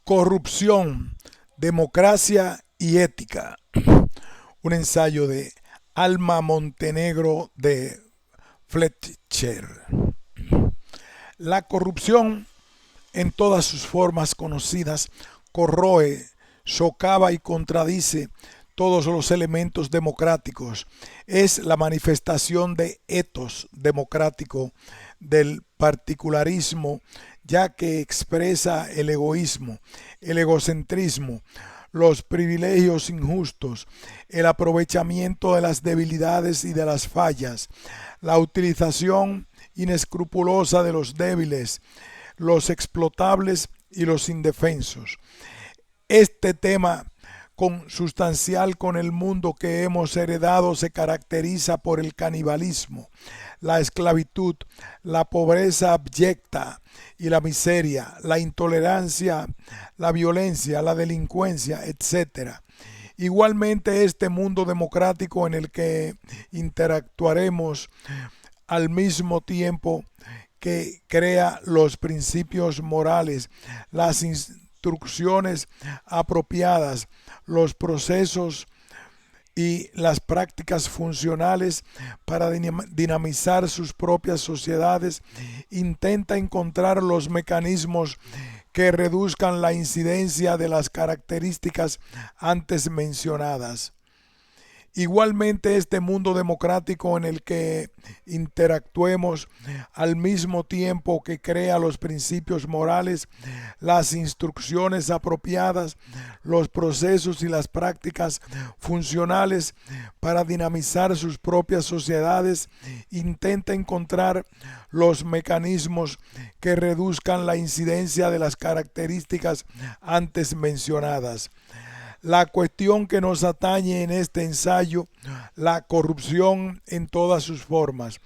Corrupción, democracia y ética. Un ensayo de Alma Montenegro de Fletcher. La corrupción, en todas sus formas conocidas, corroe, socava y contradice todos los elementos democráticos. Es la manifestación de etos democrático del particularismo, ya que expresa el egoísmo, el egocentrismo, los privilegios injustos, el aprovechamiento de las debilidades y de las fallas, la utilización inescrupulosa de los débiles, los explotables y los indefensos. Este tema consustancial con el mundo que hemos heredado se caracteriza por el canibalismo, la esclavitud, la pobreza abyecta y la miseria, la intolerancia, la violencia, la delincuencia, etc. Igualmente, este mundo democrático en el que interactuaremos al mismo tiempo que crea los principios morales, las instrucciones apropiadas, los procesos y las prácticas funcionales para dinamizar sus propias sociedades, intenta encontrar los mecanismos que reduzcan la incidencia de las características antes mencionadas. Igualmente, este mundo democrático en el que interactuemos al mismo tiempo que crea los principios morales, las instrucciones apropiadas, los procesos y las prácticas funcionales para dinamizar sus propias sociedades, intenta encontrar los mecanismos que reduzcan la incidencia de las características antes mencionadas. La cuestión que nos atañe en este ensayo, la corrupción en todas sus formas,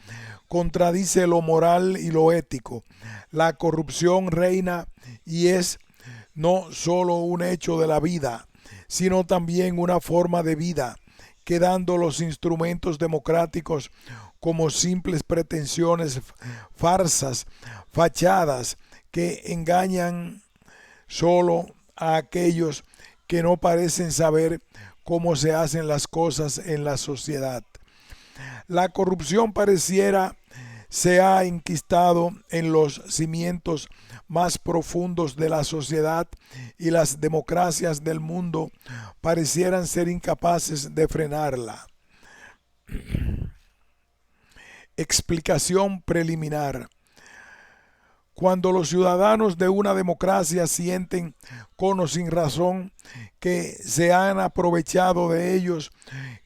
contradice lo moral y lo ético. La corrupción reina y es no solo un hecho de la vida, sino también una forma de vida, quedando los instrumentos democráticos como simples pretensiones, farsas, fachadas que engañan solo a aquellos que no parecen saber cómo se hacen las cosas en la sociedad. La corrupción pareciera se ha enquistado en los cimientos más profundos de la sociedad y las democracias del mundo parecieran ser incapaces de frenarla. Explicación preliminar. Cuando los ciudadanos de una democracia sienten, con o sin razón, que se han aprovechado de ellos,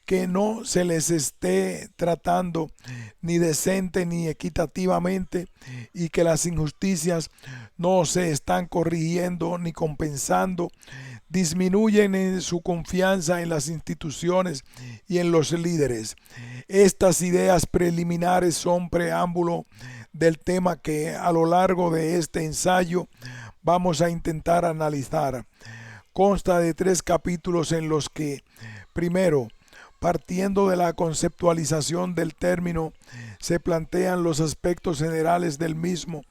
que no se les esté tratando ni decente ni equitativamente y que las injusticias no se están corrigiendo ni compensando, disminuyen en su confianza en las instituciones y en los líderes. Estas ideas preliminares son preámbulo del tema que a lo largo de este ensayo vamos a intentar analizar. Consta de 3 capítulos en los que, primero, partiendo de la conceptualización del término, se plantean los aspectos generales del mismo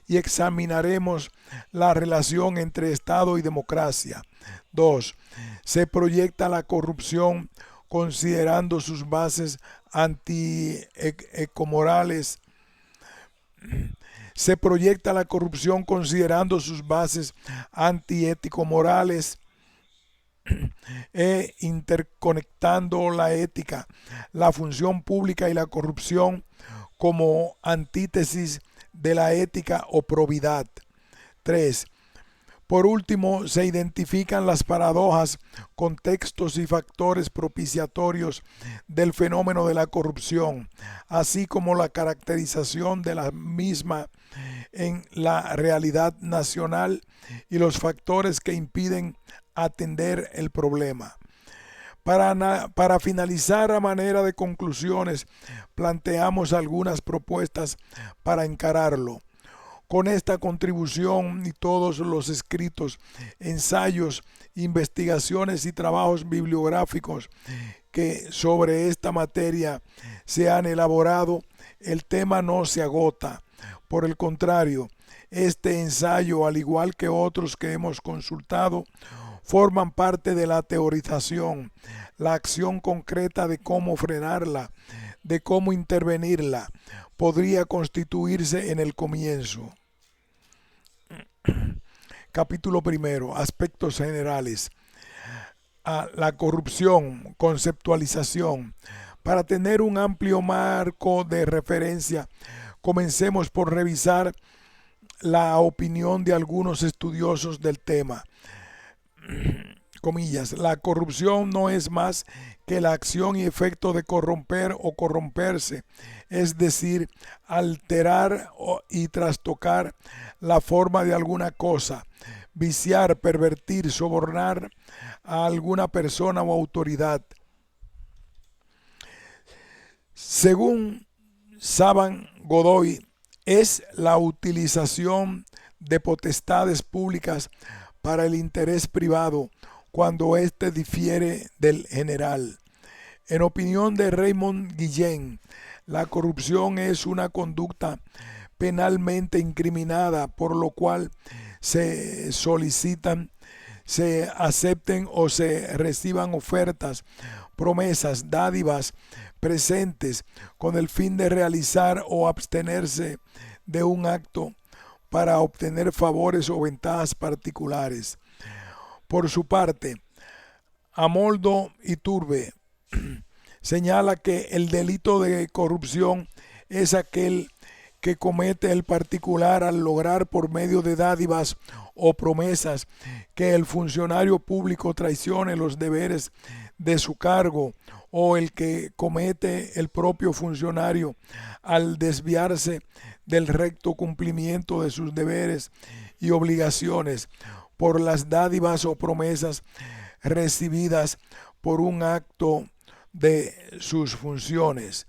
y examinaremos la relación entre Estado y democracia. 2. Se proyecta la corrupción considerando sus bases antiecomorales. Se proyecta la corrupción considerando sus bases antiético-morales e interconectando la ética, la función pública y la corrupción como antítesis de la ética o probidad. 3. Por último, se identifican las paradojas, contextos y factores propiciatorios del fenómeno de la corrupción, así como la caracterización de la misma en la realidad nacional y los factores que impiden atender el problema. Para finalizar, a manera de conclusiones, planteamos algunas propuestas para encararlo. Con esta contribución y todos los escritos, ensayos, investigaciones y trabajos bibliográficos que sobre esta materia se han elaborado, el tema no se agota. Por el contrario, Este ensayo, al igual que otros que hemos consultado, forman parte de la teorización, la acción concreta de cómo frenarla, de cómo intervenirla, podría constituirse en el comienzo. Capítulo primero, aspectos generales. La corrupción, conceptualización. Para tener un amplio marco de referencia, comencemos por revisar la opinión de algunos estudiosos del tema. Comillas, la corrupción no es más que la acción y efecto de corromper o corromperse, es decir, alterar y trastocar la forma de alguna cosa, viciar, pervertir, sobornar a alguna persona o autoridad. Según Saban Godoy, es la utilización de potestades públicas para el interés privado cuando éste difiere del general. En opinión de Raymond Guillén, la corrupción es una conducta penalmente incriminada, por lo cual se solicitan, se acepten o se reciban ofertas, promesas, dádivas, presentes, con el fin de realizar o abstenerse de un acto para obtener favores o ventajas particulares. Por su parte, Amoldo Iturbe señala que el delito de corrupción es aquel que comete el particular al lograr por medio de dádivas o promesas que el funcionario público traicione los deberes de su cargo, o el que comete el propio funcionario al desviarse del recto cumplimiento de sus deberes y obligaciones por las dádivas o promesas recibidas por un acto de sus funciones.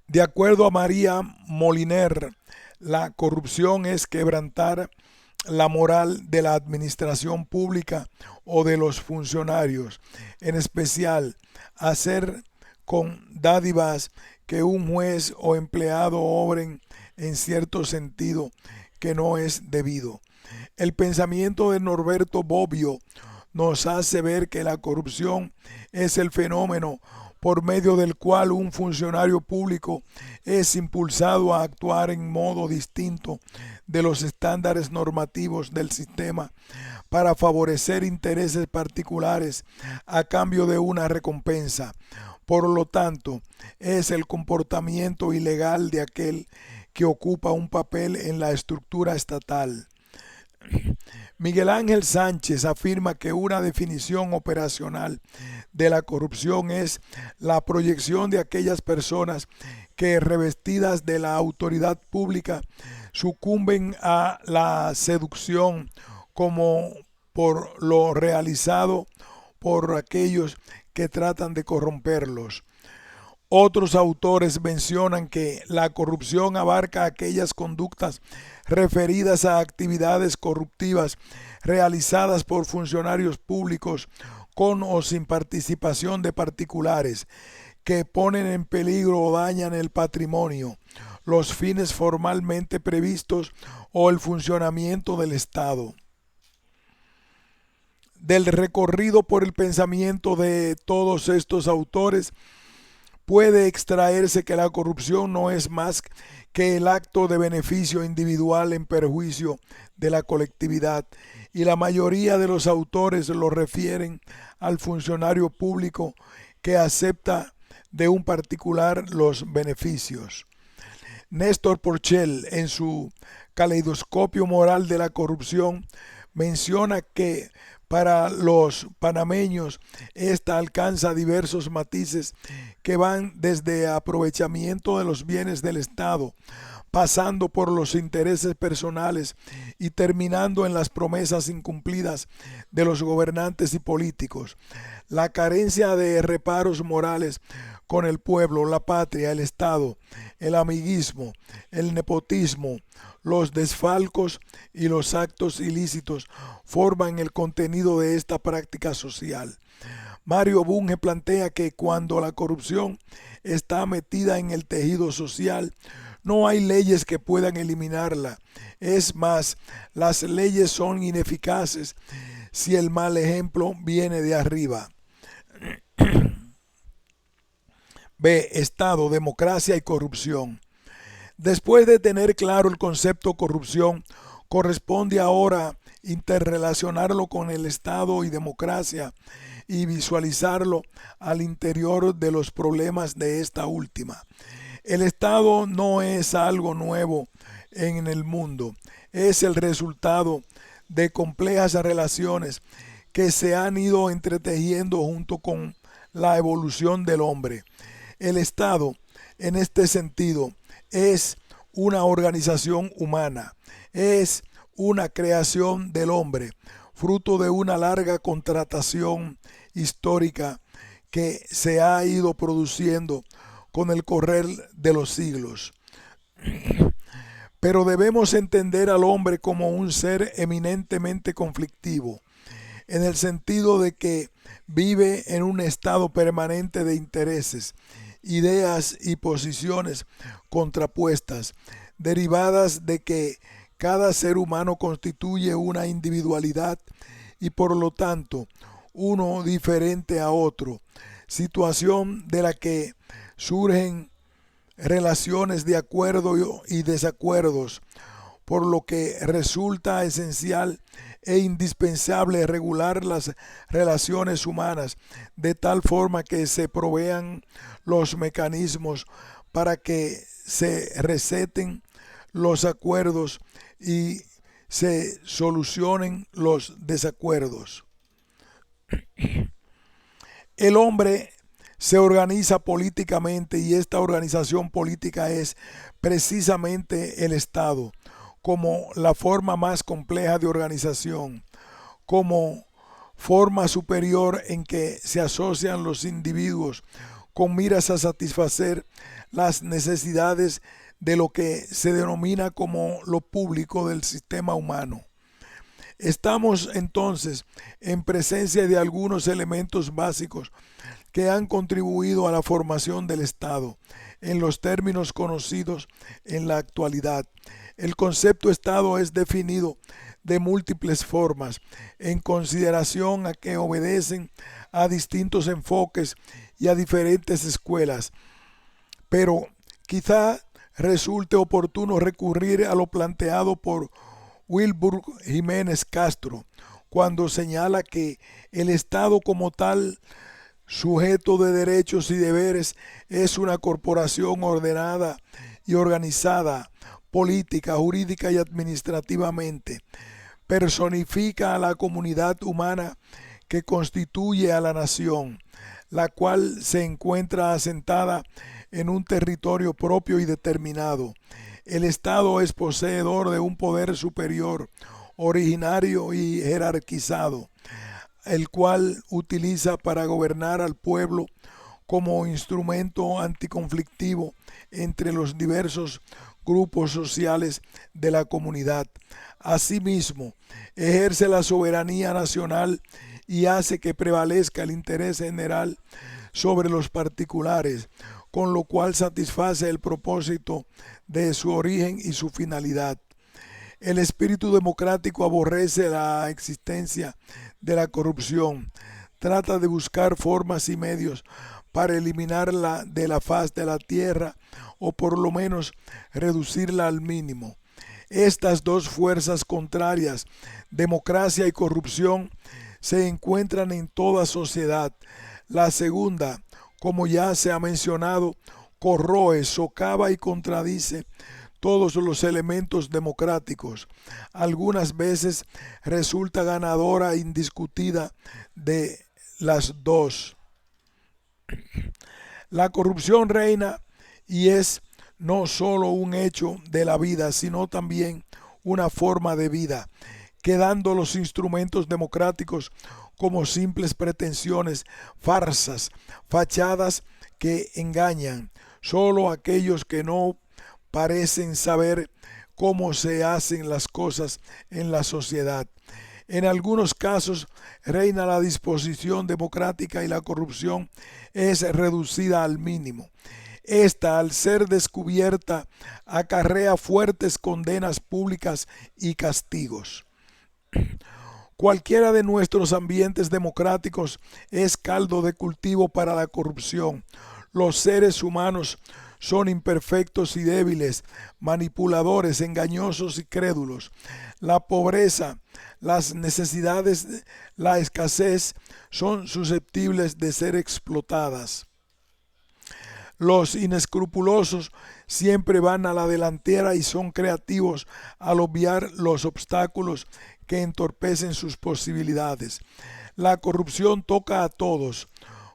De acuerdo a María Moliner, la corrupción es quebrantar la moral de la administración pública o de los funcionarios, en especial hacer con dádivas que un juez o empleado obren en cierto sentido que no es debido. El pensamiento de Norberto Bobbio nos hace ver que la corrupción es el fenómeno por medio del cual un funcionario público es impulsado a actuar en modo distinto de los estándares normativos del sistema para favorecer intereses particulares a cambio de una recompensa. Por lo tanto, es el comportamiento ilegal de aquel que ocupa un papel en la estructura estatal. Miguel Ángel Sánchez afirma que una definición operacional de la corrupción es la proyección de aquellas personas que, revestidas de la autoridad pública, sucumben a la seducción como por lo realizado por aquellos que tratan de corromperlos. Otros autores mencionan que la corrupción abarca aquellas conductas referidas a actividades corruptivas realizadas por funcionarios públicos con o sin participación de particulares, que ponen en peligro o dañan el patrimonio, los fines formalmente previstos o el funcionamiento del Estado. Del recorrido por el pensamiento de todos estos autores, puede extraerse que la corrupción no es más que el acto de beneficio individual en perjuicio de la colectividad, y la mayoría de los autores lo refieren al funcionario público que acepta de un particular los beneficios. Néstor Porchel, en su Caleidoscopio Moral de la Corrupción, menciona que para los panameños, esta alcanza diversos matices que van desde aprovechamiento de los bienes del Estado, pasando por los intereses personales y terminando en las promesas incumplidas de los gobernantes y políticos. La carencia de reparos morales con el pueblo, la patria, el Estado, el amiguismo, el nepotismo, los desfalcos y los actos ilícitos forman el contenido de esta práctica social. Mario Bunge plantea que cuando la corrupción está metida en el tejido social, No hay leyes que puedan eliminarla. Es más, las leyes son ineficaces si el mal ejemplo viene de arriba. B. Estado, democracia y corrupción. Después de tener claro el concepto corrupción, corresponde ahora interrelacionarlo con el Estado y democracia y visualizarlo al interior de los problemas de esta última. El Estado no es algo nuevo en el mundo, es el resultado de complejas relaciones que se han ido entretejiendo junto con la evolución del hombre. El Estado, en este sentido, es una organización humana, es una creación del hombre, fruto de una larga contratación histórica que se ha ido produciendo con el correr de los siglos. Pero debemos entender al hombre como un ser eminentemente conflictivo, en el sentido de que vive en un estado permanente de intereses, ideas y posiciones contrapuestas, derivadas de que cada ser humano constituye una individualidad y por lo tanto uno diferente a otro, situación de la que surgen relaciones de acuerdo y desacuerdos, por lo que resulta esencial e indispensable regular las relaciones humanas de tal forma que se provean los mecanismos para que se receten los acuerdos y se solucionen los desacuerdos. El hombre se organiza políticamente y esta organización política es precisamente el Estado, como la forma más compleja de organización, como forma superior en que se asocian los individuos con miras a satisfacer las necesidades de lo que se denomina como lo público del sistema humano. Estamos entonces en presencia de algunos elementos básicos que han contribuido a la formación del Estado, en los términos conocidos en la actualidad. El concepto Estado es definido de múltiples formas, en consideración a que obedecen a distintos enfoques y a diferentes escuelas, pero quizá resulte oportuno recurrir a lo planteado por Wilbur Jiménez Castro, cuando señala que el Estado como tal, sujeto de derechos y deberes, es una corporación ordenada y organizada, política, jurídica y administrativamente. Personifica a la comunidad humana que constituye a la nación, la cual se encuentra asentada en un territorio propio y determinado. El Estado es poseedor de un poder superior, originario y jerarquizado, el cual utiliza para gobernar al pueblo como instrumento anticonflictivo entre los diversos grupos sociales de la comunidad. Asimismo, ejerce la soberanía nacional y hace que prevalezca el interés general sobre los particulares, con lo cual satisface el propósito de su origen y su finalidad. El espíritu democrático aborrece la existencia de la corrupción, trata de buscar formas y medios para eliminarla de la faz de la tierra o por lo menos reducirla al mínimo. Estas dos fuerzas contrarias, democracia y corrupción, se encuentran en toda sociedad. La segunda, como ya se ha mencionado, corroe, socava y contradice todos los elementos democráticos. Algunas veces resulta ganadora indiscutida de las dos. La corrupción reina y es no solo un hecho de la vida, sino también una forma de vida, quedando los instrumentos democráticos como simples pretensiones, farsas, fachadas que engañan. Solo aquellos que no parecen saber cómo se hacen las cosas en la sociedad. En algunos casos reina la disposición democrática y la corrupción es reducida al mínimo. Esta, al ser descubierta, acarrea fuertes condenas públicas y castigos. Cualquiera de nuestros ambientes democráticos es caldo de cultivo para la corrupción. Los seres humanos son imperfectos y débiles, manipuladores, engañosos y crédulos. La pobreza, las necesidades, la escasez son susceptibles de ser explotadas. Los inescrupulosos siempre van a la delantera y son creativos al obviar los obstáculos que entorpecen sus posibilidades. La corrupción toca a todos,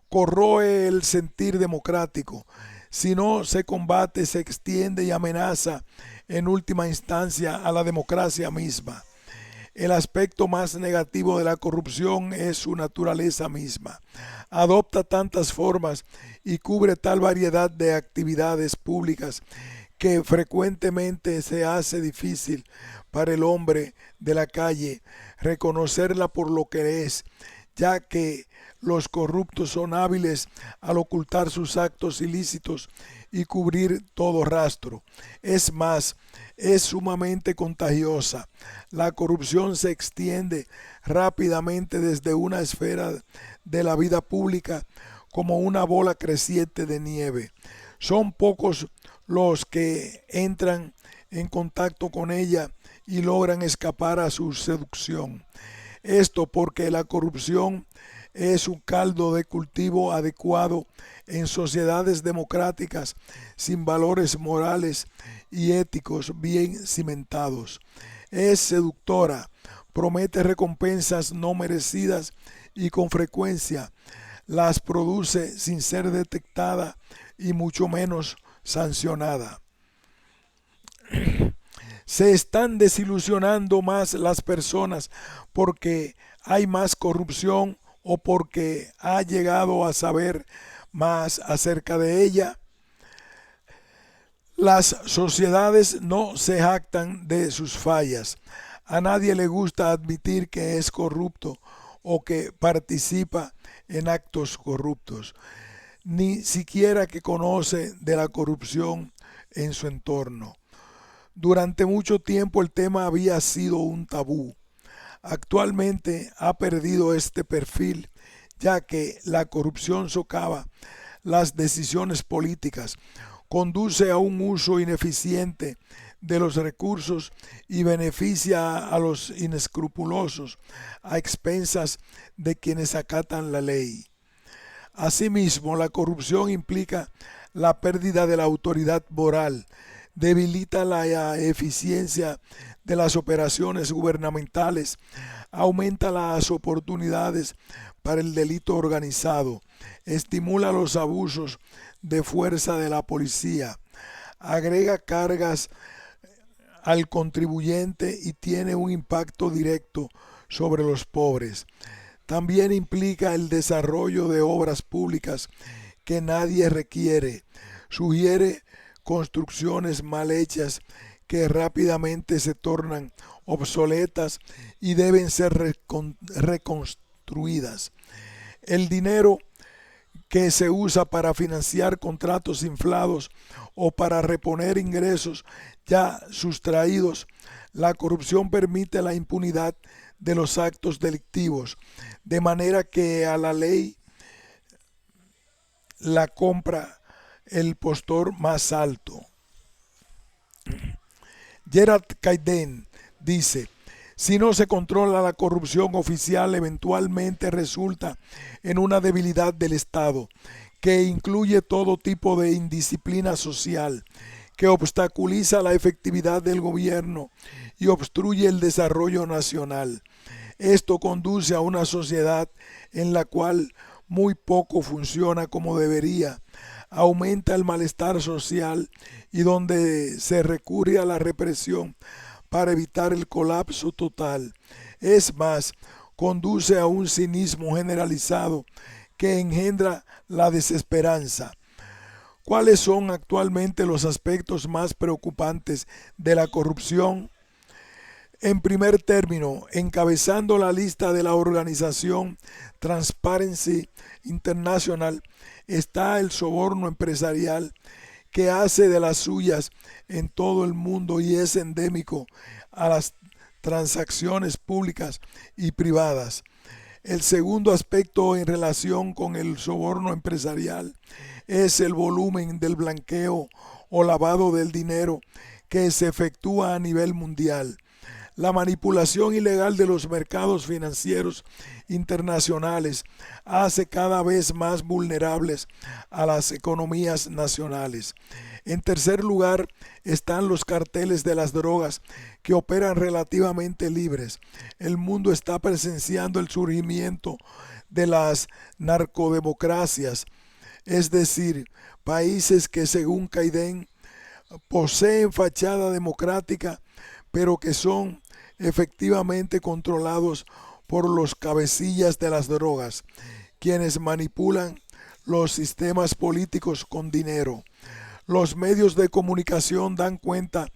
corroe el sentir democrático. Si no se combate, se extiende y amenaza en última instancia a la democracia misma. El aspecto más negativo de la corrupción es su naturaleza misma. Adopta tantas formas y cubre tal variedad de actividades públicas que frecuentemente se hace difícil para el hombre de la calle reconocerla por lo que es, ya que los corruptos son hábiles al ocultar sus actos ilícitos y cubrir todo rastro. Es más, es sumamente contagiosa. La corrupción se extiende rápidamente desde una esfera de la vida pública como una bola creciente de nieve. Son pocos los que entran en contacto con ella y logran escapar a su seducción. Esto porque la corrupción es un caldo de cultivo adecuado en sociedades democráticas sin valores morales y éticos bien cimentados. Es seductora, promete recompensas no merecidas y con frecuencia las produce sin ser detectada y mucho menos sancionada. Se están desilusionando más las personas porque hay más corrupción o porque ha llegado a saber más acerca de ella. Las sociedades no se jactan de sus fallas. A nadie le gusta admitir que es corrupto o que participa en actos corruptos, ni siquiera que conoce de la corrupción en su entorno. Durante mucho tiempo el tema había sido un tabú. Actualmente ha perdido este perfil, ya que la corrupción socava las decisiones políticas, conduce a un uso ineficiente de los recursos y beneficia a los inescrupulosos a expensas de quienes acatan la ley. Asimismo, la corrupción implica la pérdida de la autoridad moral, debilita la eficiencia de las operaciones gubernamentales, aumenta las oportunidades para el delito organizado, estimula los abusos de fuerza de la policía, agrega cargas al contribuyente y tiene un impacto directo sobre los pobres. También implica el desarrollo de obras públicas que nadie requiere, sugiere construcciones mal hechas que rápidamente se tornan obsoletas y deben ser reconstruidas. El dinero que se usa para financiar contratos inflados o para reponer ingresos ya sustraídos. La corrupción permite la impunidad de los actos delictivos, de manera que a la ley la compra el postor más alto. Gerard Caiden dice: si no se controla la corrupción oficial, eventualmente resulta en una debilidad del Estado, que incluye todo tipo de indisciplina social, que obstaculiza la efectividad del gobierno y obstruye el desarrollo nacional. Esto conduce a una sociedad en la cual muy poco funciona como debería, aumenta el malestar social y donde se recurre a la represión para evitar el colapso total. Es más, conduce a un cinismo generalizado que engendra la desesperanza. ¿Cuáles son actualmente los aspectos más preocupantes de la corrupción? En primer término, encabezando la lista de la organización Transparency International está el soborno empresarial que hace de las suyas en todo el mundo y es endémico a las transacciones públicas y privadas. El segundo aspecto en relación con el soborno empresarial es el volumen del blanqueo o lavado del dinero que se efectúa a nivel mundial. La manipulación ilegal de los mercados financieros internacionales hace cada vez más vulnerables a las economías nacionales. En tercer lugar, están los carteles de las drogas que operan relativamente libres. El mundo está presenciando el surgimiento de las narcodemocracias, es decir, países que según Caidén poseen fachada democrática, pero que son efectivamente controlados por los cabecillas de las drogas, quienes manipulan los sistemas políticos con dinero. Los medios de comunicación dan cuenta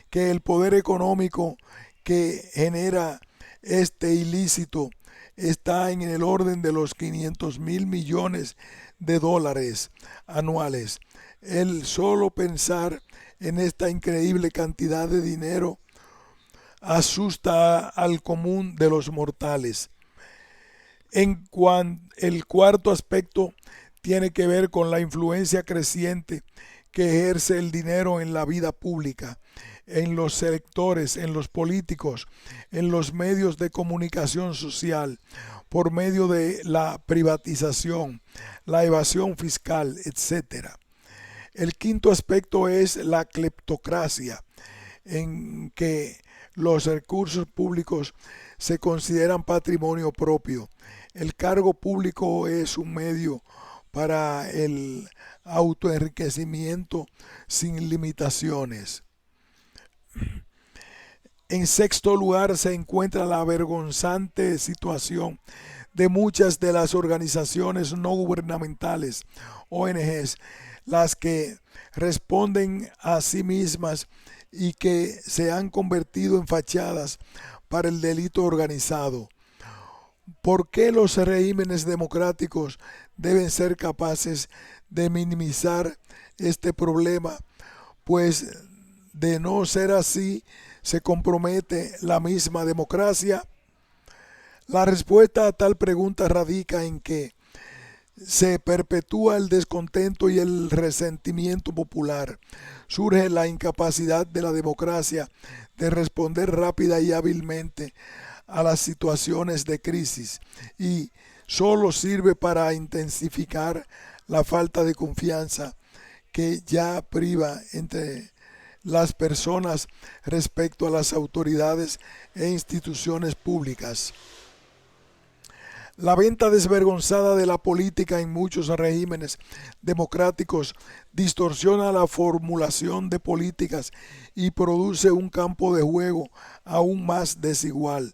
que el poder económico que genera este ilícito está en el orden de los 500.000 millones de dólares anuales. El solo pensar en esta increíble cantidad de dinero asusta al común de los mortales. El cuarto aspecto tiene que ver con la influencia creciente que ejerce el dinero en la vida pública, en los sectores, en los políticos, en los medios de comunicación social, por medio de la privatización, la evasión fiscal, etc. El quinto aspecto es la cleptocracia, en que los recursos públicos se consideran patrimonio propio. El cargo público es un medio para el autoenriquecimiento sin limitaciones. En sexto lugar se encuentra la vergonzante situación de muchas de las organizaciones no gubernamentales, ONGs, las que responden a sí mismas y que se han convertido en fachadas para el delito organizado. ¿Por qué los regímenes democráticos deben ser capaces de minimizar este problema? Pues de no ser así, se compromete la misma democracia. La respuesta a tal pregunta radica en que se perpetúa el descontento y el resentimiento popular. Surge la incapacidad de la democracia de responder rápida y hábilmente a las situaciones de crisis y solo sirve para intensificar la falta de confianza que ya priva entre las personas respecto a las autoridades e instituciones públicas. La venta desvergonzada de la política en muchos regímenes democráticos distorsiona la formulación de políticas y produce un campo de juego aún más desigual.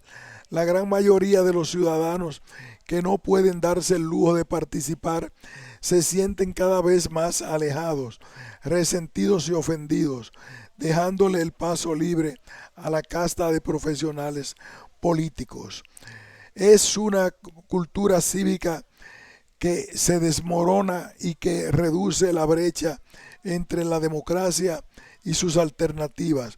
La gran mayoría de los ciudadanos que no pueden darse el lujo de participar se sienten cada vez más alejados, resentidos y ofendidos, dejándole el paso libre a la casta de profesionales políticos. Es una cultura cívica que se desmorona y que reduce la brecha entre la democracia y sus alternativas.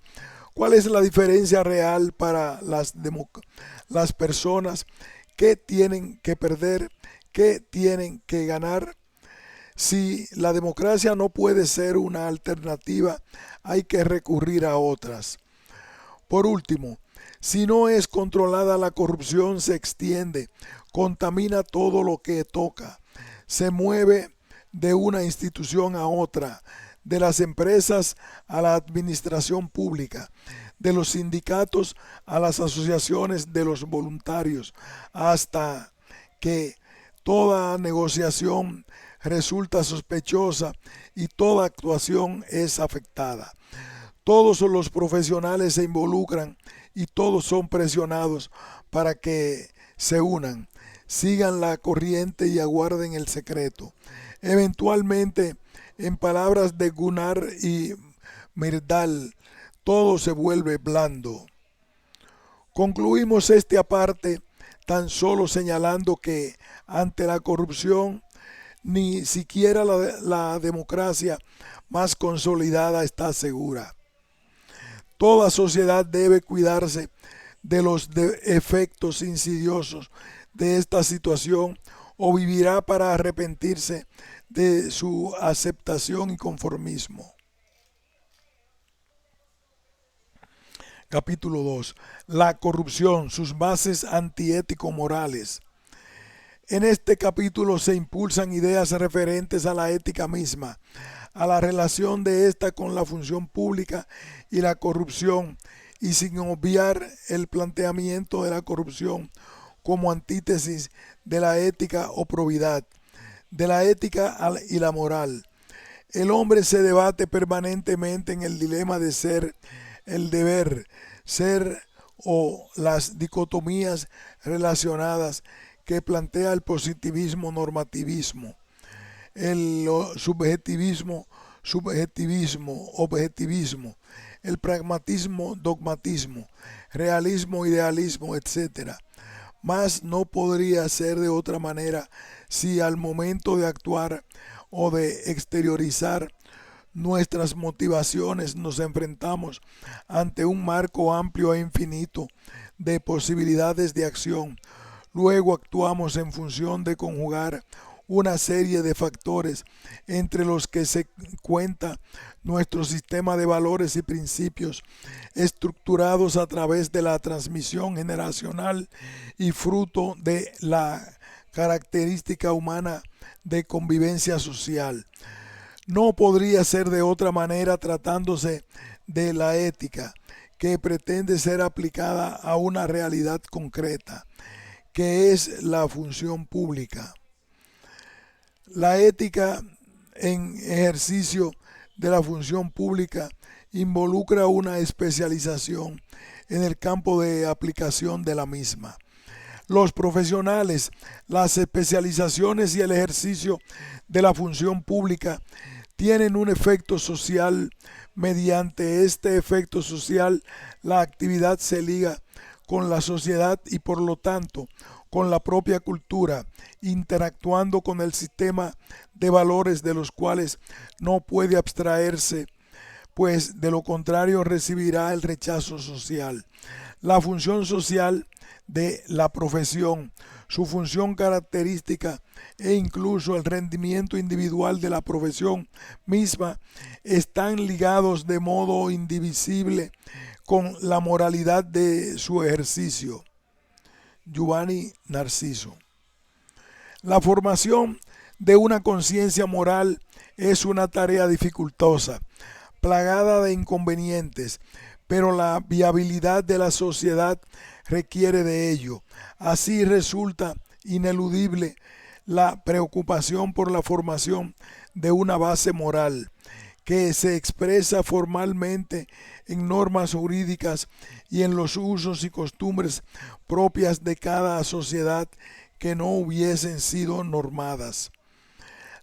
¿Cuál es la diferencia real para las personas? ¿Qué tienen que perder? ¿Qué tienen que ganar? Si la democracia no puede ser una alternativa, hay que recurrir a otras. Por último, si no es controlada, la corrupción se extiende, contamina todo lo que toca, se mueve de una institución a otra, de las empresas a la administración pública, de los sindicatos a las asociaciones de los voluntarios, hasta que toda negociación resulta sospechosa y toda actuación es afectada. Todos los profesionales se involucran y todos son presionados para que se unan, sigan la corriente y aguarden el secreto. Eventualmente, en palabras de Gunnar y Myrdal, todo se vuelve blando. Concluimos este aparte tan solo señalando que ante la corrupción Ni siquiera la democracia más consolidada está segura. Toda sociedad debe cuidarse de los efectos insidiosos de esta situación o vivirá para arrepentirse de su aceptación y conformismo. Capítulo 2. La corrupción, sus bases antiético-morales. En este capítulo se impulsan ideas referentes a la ética misma, a la relación de esta con la función pública y la corrupción, y sin obviar el planteamiento de la corrupción como antítesis de la ética o probidad, de la ética y la moral. El hombre se debate permanentemente en el dilema de ser, el deber, ser o las dicotomías relacionadas que plantea el positivismo normativismo, el subjetivismo objetivismo, el pragmatismo dogmatismo, realismo idealismo, etc. Mas no podría ser de otra manera si al momento de actuar o de exteriorizar nuestras motivaciones nos enfrentamos ante un marco amplio e infinito de posibilidades de acción. Luego actuamos en función de conjugar una serie de factores entre los que se cuenta nuestro sistema de valores y principios estructurados a través de la transmisión generacional y fruto de la característica humana de convivencia social. No podría ser de otra manera tratándose de la ética, que pretende ser aplicada a una realidad concreta, que es la función pública. La ética en ejercicio de la función pública involucra una especialización en el campo de aplicación de la misma. Los profesionales, las especializaciones y el ejercicio de la función pública tienen un efecto social. Mediante este efecto social, la actividad se liga con la sociedad y por lo tanto con la propia cultura, interactuando con el sistema de valores de los cuales no puede abstraerse, pues de lo contrario recibirá el rechazo social. La función social de la profesión, su función característica e incluso el rendimiento individual de la profesión misma están ligados de modo indivisible con la moralidad de su ejercicio. Giovanni Narciso. La formación de una conciencia moral es una tarea dificultosa, plagada de inconvenientes, pero la viabilidad de la sociedad requiere de ello. Así resulta ineludible la preocupación por la formación de una base moral, que se expresa formalmente en normas jurídicas y en los usos y costumbres propias de cada sociedad que no hubiesen sido normadas.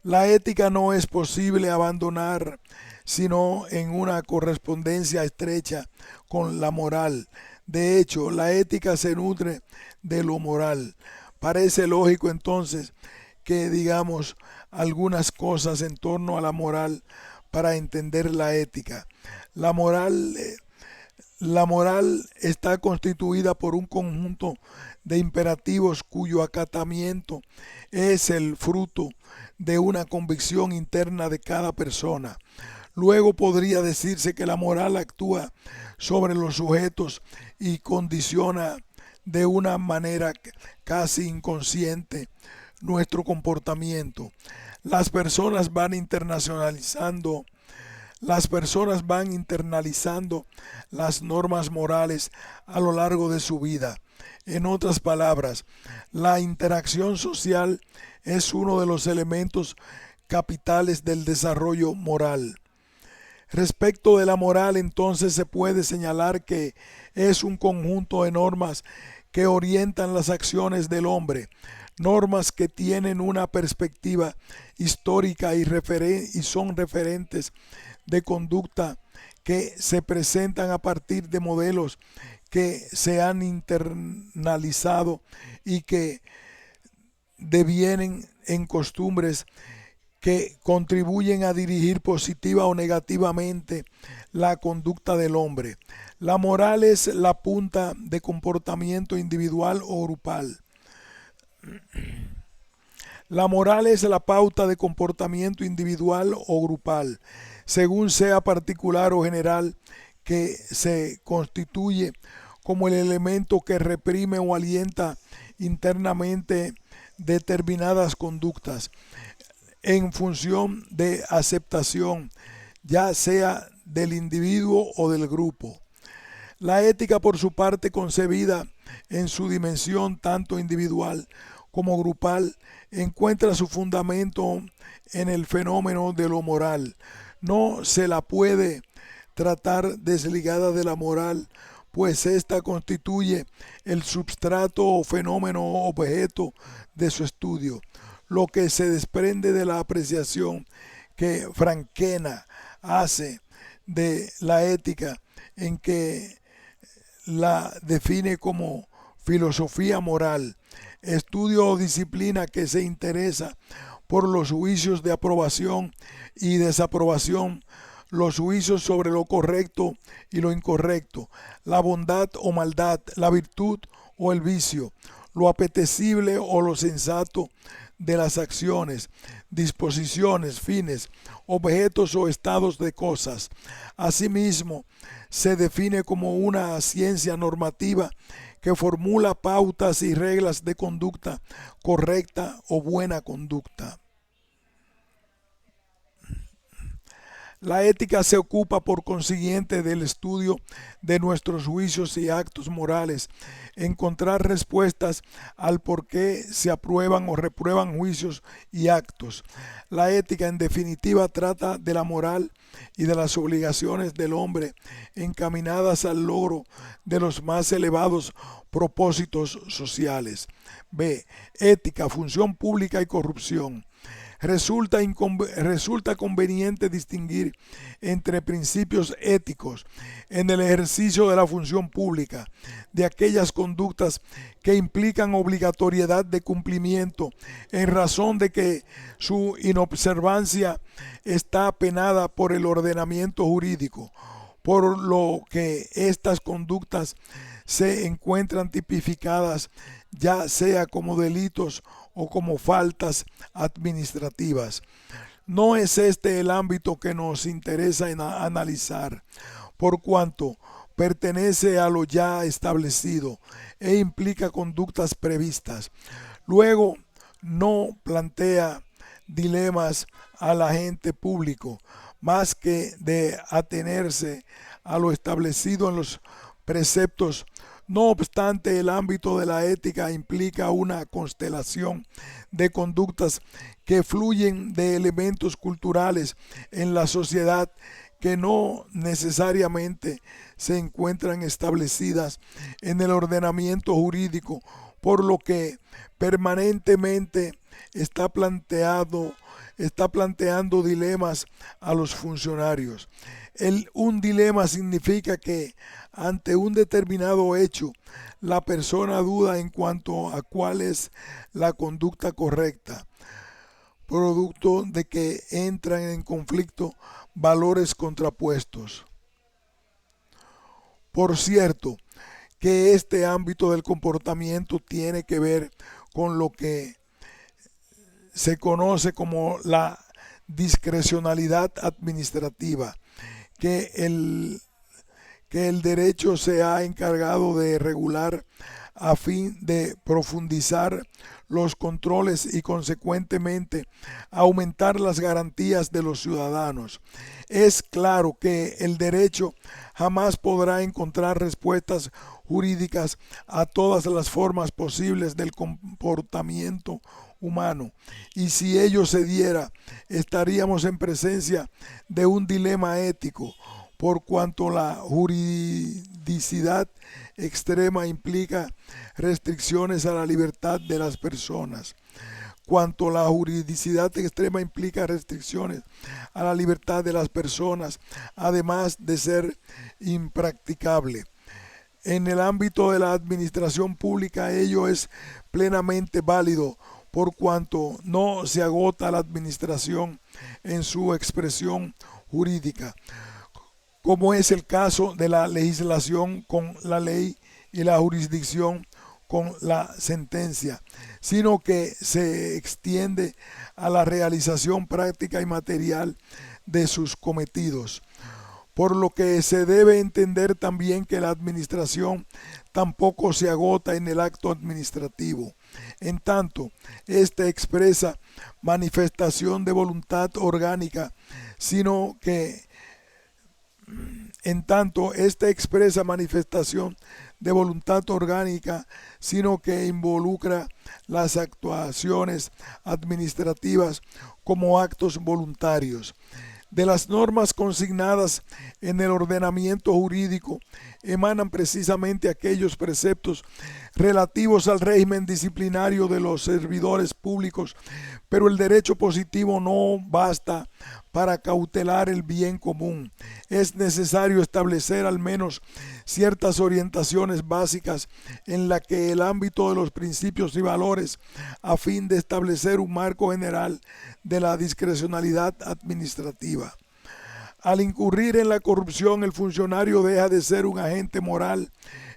La ética no es posible abandonar sino en una correspondencia estrecha con la moral. De hecho, la ética se nutre de lo moral. Parece lógico entonces que digamos algunas cosas en torno a la moral para entender la ética. La moral está constituida por un conjunto de imperativos cuyo acatamiento es el fruto de una convicción interna de cada persona. Luego podría decirse que la moral actúa sobre los sujetos y condiciona de una manera casi inconsciente nuestro comportamiento. Las personas van internalizando las normas morales a lo largo de su vida. En otras palabras, la interacción social es uno de los elementos capitales del desarrollo moral. Respecto de la moral, entonces se puede señalar que es un conjunto de normas que orientan las acciones del hombre, normas que tienen una perspectiva histórica y son referentes de conducta que se presentan a partir de modelos que se han internalizado y que devienen en costumbres que contribuyen a dirigir positiva o negativamente la conducta del hombre. La moral es la punta de comportamiento individual o grupal. La moral es la pauta de comportamiento individual o grupal, según sea particular o general, que se constituye como el elemento que reprime o alienta internamente determinadas conductas en función de aceptación, ya sea del individuo o del grupo. La ética, por su parte, concebida en su dimensión tanto individual como grupal, encuentra su fundamento en el fenómeno de lo moral. No se la puede tratar desligada de la moral, pues ésta constituye el substrato o fenómeno objeto de su estudio, lo que se desprende de la apreciación que Frankena hace de la ética, en que la define como filosofía moral, estudio o disciplina que se interesa por los juicios de aprobación y desaprobación, los juicios sobre lo correcto y lo incorrecto, la bondad o maldad, la virtud o el vicio, lo apetecible o lo sensato de las acciones, disposiciones, fines, objetos o estados de cosas. Asimismo, se define como una ciencia normativa que formula pautas y reglas de conducta correcta o buena conducta. La ética se ocupa por consiguiente del estudio de nuestros juicios y actos morales, encontrar respuestas al por qué se aprueban o reprueban juicios y actos. La ética, en definitiva, trata de la moral y de las obligaciones del hombre encaminadas al logro de los más elevados propósitos sociales. B. Ética, función pública y corrupción. Resulta conveniente distinguir entre principios éticos en el ejercicio de la función pública, de aquellas conductas que implican obligatoriedad de cumplimiento en razón de que su inobservancia está penada por el ordenamiento jurídico, por lo que estas conductas se encuentran tipificadas ya sea como delitos o como faltas administrativas. No es este el ámbito que nos interesa analizar, por cuanto pertenece a lo ya establecido e implica conductas previstas. Luego, no plantea dilemas al agente público, más que de atenerse a lo establecido en los preceptos. No obstante, el ámbito de la ética implica una constelación de conductas que fluyen de elementos culturales en la sociedad que no necesariamente se encuentran establecidas en el ordenamiento jurídico, por lo que permanentemente está planteando dilemas a los funcionarios. Un dilema significa que ante un determinado hecho, la persona duda en cuanto a cuál es la conducta correcta, producto de que entran en conflicto valores contrapuestos. Por cierto, que este ámbito del comportamiento tiene que ver con lo que se conoce como la discrecionalidad administrativa, que el derecho se ha encargado de regular a fin de profundizar los controles y consecuentemente aumentar las garantías de los ciudadanos. Es claro que el derecho jamás podrá encontrar respuestas jurídicas a todas las formas posibles del comportamiento humano, y si ello se diera, estaríamos en presencia de un dilema ético, por cuanto la juridicidad extrema implica restricciones a la libertad de las personas. Cuanto la juridicidad extrema implica restricciones a la libertad de las personas, además de ser impracticable. En el ámbito de la administración pública ello es plenamente válido, por cuanto no se agota la administración en su expresión jurídica, como es el caso de la legislación con la ley y la jurisdicción con la sentencia, sino que se extiende a la realización práctica y material de sus cometidos. Por lo que se debe entender también que la administración tampoco se agota en el acto administrativo. En tanto, esta expresa manifestación de voluntad orgánica, sino que esta expresa manifestación de voluntad orgánica, sino que involucra las actuaciones administrativas como actos voluntarios. De las normas consignadas en el ordenamiento jurídico emanan precisamente aquellos preceptos relativos al régimen disciplinario de los servidores públicos, pero el derecho positivo no basta para cautelar el bien común. Es necesario establecer al menos ciertas orientaciones básicas en la que el ámbito de los principios y valores, a fin de establecer un marco general de la discrecionalidad administrativa. Al incurrir en la corrupción, el funcionario deja de ser un agente moral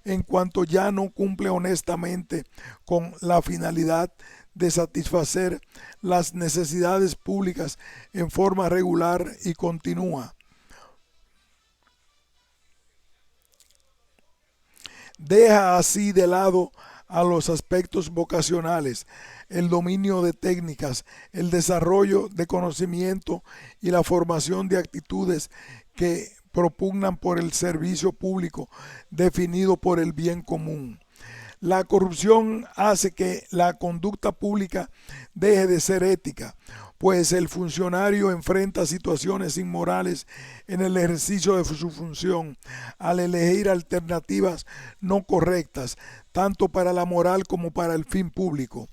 en cuanto ya no cumple honestamente con la finalidad de satisfacer las necesidades públicas en forma regular y continua. Deja así de lado a los aspectos vocacionales, el dominio de técnicas, el desarrollo de conocimiento y la formación de actitudes que propugnan por el servicio público definido por el bien común. La corrupción hace que la conducta pública deje de ser ética, pues el funcionario enfrenta situaciones inmorales en el ejercicio de su función, al elegir alternativas no correctas, tanto para la moral como para el fin público.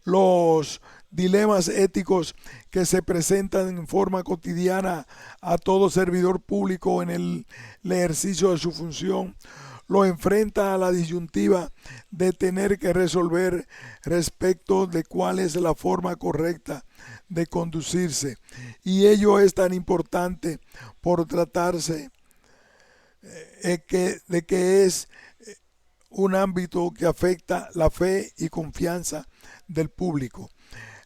Los dilemas éticos que se presentan en forma cotidiana a todo servidor público en el ejercicio de su función lo enfrenta a la disyuntiva de tener que resolver respecto de cuál es la forma correcta de conducirse. Y ello es tan importante por tratarse de que es un ámbito que afecta la fe y confianza del público.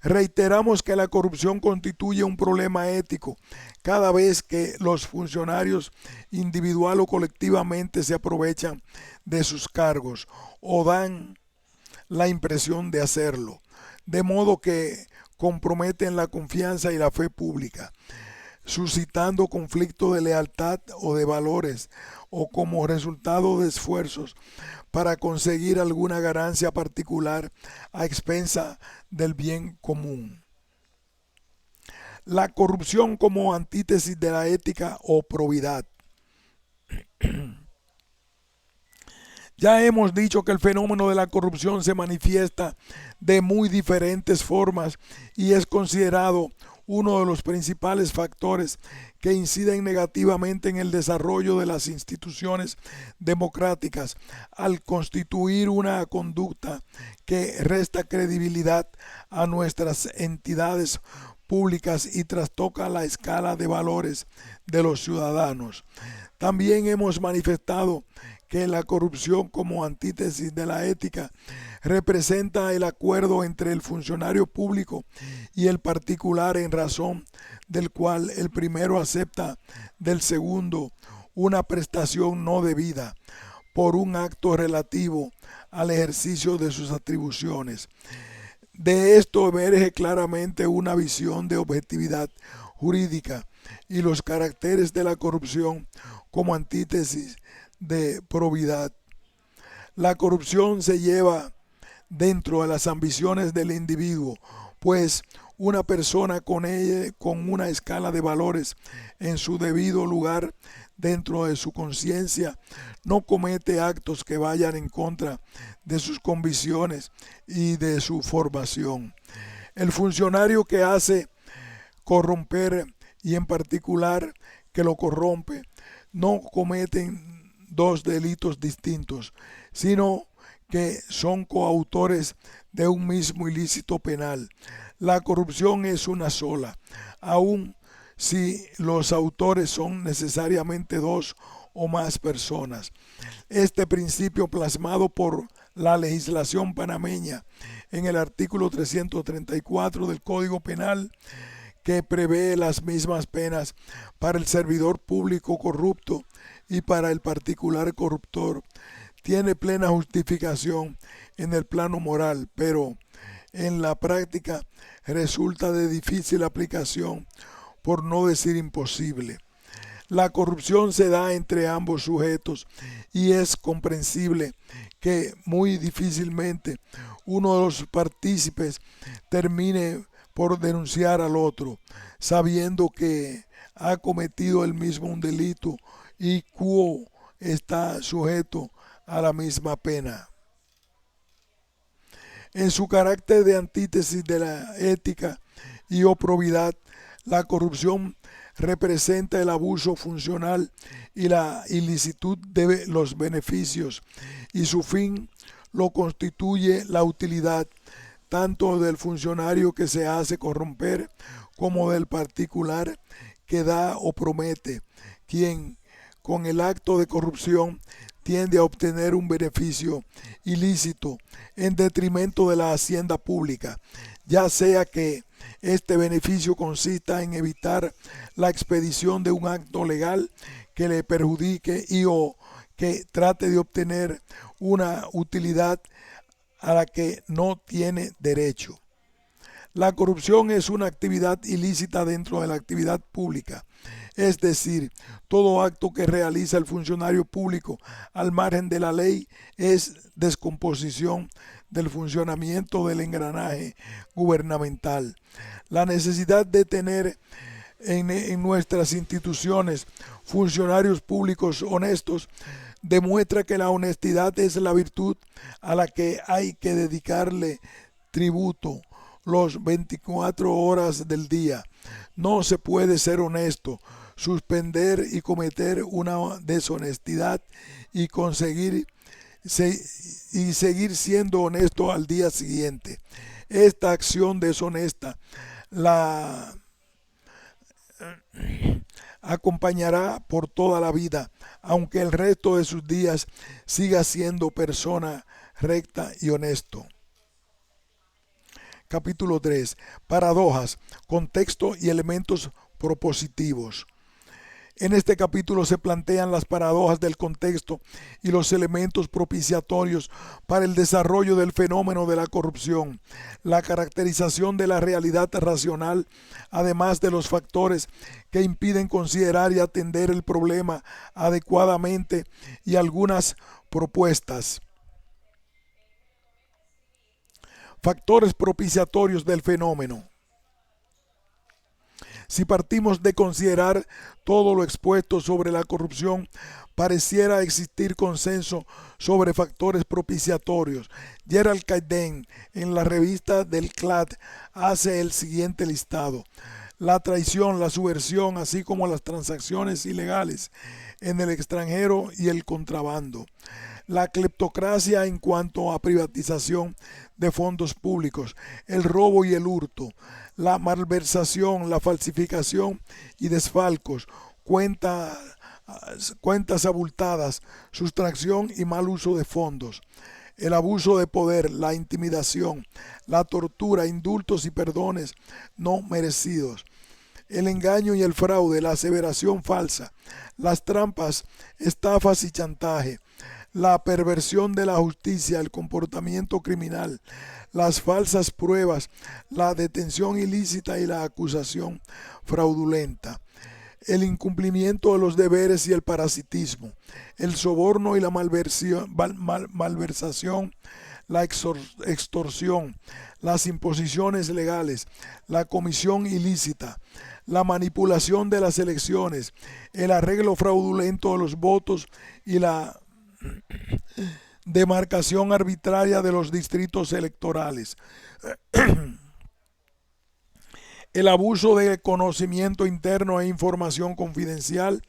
Reiteramos que la corrupción constituye un problema ético cada vez que los funcionarios individual o colectivamente se aprovechan de sus cargos o dan la impresión de hacerlo, de modo que comprometen la confianza y la fe pública, suscitando conflicto de lealtad o de valores, o como resultado de esfuerzos para conseguir alguna ganancia particular a expensa del bien común. La corrupción como antítesis de la ética o probidad. Ya hemos dicho que el fenómeno de la corrupción se manifiesta de muy diferentes formas y es considerado uno de los principales factores que inciden negativamente en el desarrollo de las instituciones democráticas al constituir una conducta que resta credibilidad a nuestras entidades públicas y trastoca la escala de valores de los ciudadanos. También hemos manifestado que la corrupción como antítesis de la ética representa el acuerdo entre el funcionario público y el particular en razón del cual el primero acepta del segundo una prestación no debida por un acto relativo al ejercicio de sus atribuciones. De esto emerge claramente una visión de objetividad jurídica y los caracteres de la corrupción como antítesis de probidad. La corrupción se lleva dentro de las ambiciones del individuo, pues una persona con una escala de valores en su debido lugar dentro de su conciencia no comete actos que vayan en contra de sus convicciones y de su formación. El funcionario que hace corromper y en particular que lo corrompe no cometen dos delitos distintos, sino que son coautores de un mismo ilícito penal. La corrupción es una sola, aun si los autores son necesariamente dos o más personas. Este principio, plasmado por la legislación panameña en el artículo 334 del Código Penal, que prevé las mismas penas para el servidor público corrupto y para el particular corruptor, tiene plena justificación en el plano moral, pero en la práctica resulta de difícil aplicación, por no decir imposible. La corrupción se da entre ambos sujetos y es comprensible que muy difícilmente uno de los partícipes termine por denunciar al otro, sabiendo que ha cometido el mismo un delito y quo está sujeto a la misma pena. En su carácter de antítesis de la ética y o probidad, la corrupción representa el abuso funcional y la ilicitud de los beneficios, y su fin lo constituye la utilidad tanto del funcionario que se hace corromper como del particular que da o promete, quien con el acto de corrupción tiende a obtener un beneficio ilícito en detrimento de la hacienda pública, ya sea que este beneficio consista en evitar la expedición de un acto legal que le perjudique y o que trate de obtener una utilidad a la que no tiene derecho. La corrupción es una actividad ilícita dentro de la actividad pública, es decir, todo acto que realiza el funcionario público al margen de la ley es descomposición del funcionamiento del engranaje gubernamental. La necesidad de tener en nuestras instituciones funcionarios públicos honestos demuestra que la honestidad es la virtud a la que hay que dedicarle tributo los 24 horas del día. No se puede ser honesto, suspender y cometer una deshonestidad y seguir siendo honesto al día siguiente. Esta acción deshonesta la acompañará por toda la vida, aunque el resto de sus días siga siendo persona recta y honesto. Capítulo 3. Paradojas, contexto y elementos propositivos. En este capítulo se plantean las paradojas del contexto y los elementos propiciatorios para el desarrollo del fenómeno de la corrupción, la caracterización de la realidad racional, además de los factores que impiden considerar y atender el problema adecuadamente y algunas propuestas. Factores propiciatorios del fenómeno. Si partimos de considerar todo lo expuesto sobre la corrupción, pareciera existir consenso sobre factores propiciatorios. Gerald Kayden, en la revista del CLAD, hace el siguiente listado: la traición, la subversión, así como las transacciones ilegales en el extranjero y el contrabando. La cleptocracia en cuanto a privatización de fondos públicos, el robo y el hurto, la malversación, la falsificación y desfalcos, cuentas abultadas, sustracción y mal uso de fondos, el abuso de poder, la intimidación, la tortura, indultos y perdones no merecidos, el engaño y el fraude, la aseveración falsa, las trampas, estafas y chantaje, la perversión de la justicia, el comportamiento criminal, las falsas pruebas, la detención ilícita y la acusación fraudulenta, el incumplimiento de los deberes y el parasitismo, el soborno y la malversación, la extorsión, las imposiciones legales, la comisión ilícita, la manipulación de las elecciones, el arreglo fraudulento de los votos y la demarcación arbitraria de los distritos electorales, el abuso de conocimiento interno e información confidencial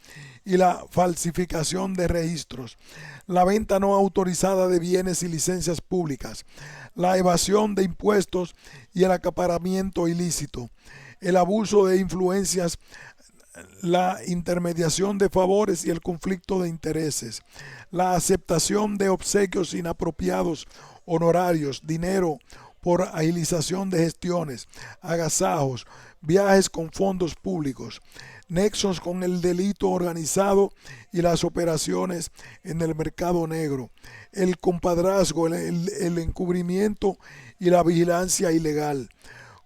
y la falsificación de registros, la venta no autorizada de bienes y licencias públicas, la evasión de impuestos y el acaparamiento ilícito, el abuso de influencias, la intermediación de favores y el conflicto de intereses, la aceptación de obsequios inapropiados, honorarios, dinero por agilización de gestiones, agasajos, viajes con fondos públicos, nexos con el delito organizado y las operaciones en el mercado negro, el compadrazgo, el encubrimiento y la vigilancia ilegal.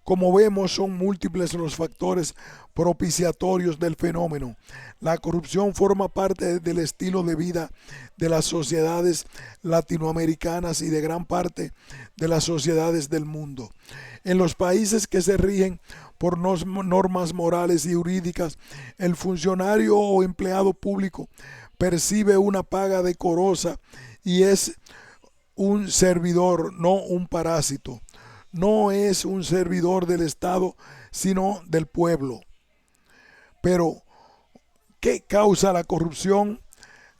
Como vemos, son múltiples los factores propiciatorios del fenómeno. La corrupción forma parte del estilo de vida de las sociedades latinoamericanas y de gran parte de las sociedades del mundo. En los países que se rigen por normas morales y jurídicas, el funcionario o empleado público percibe una paga decorosa y es un servidor, no un parásito. No es un servidor del Estado, sino del pueblo. Pero, ¿qué causa la corrupción?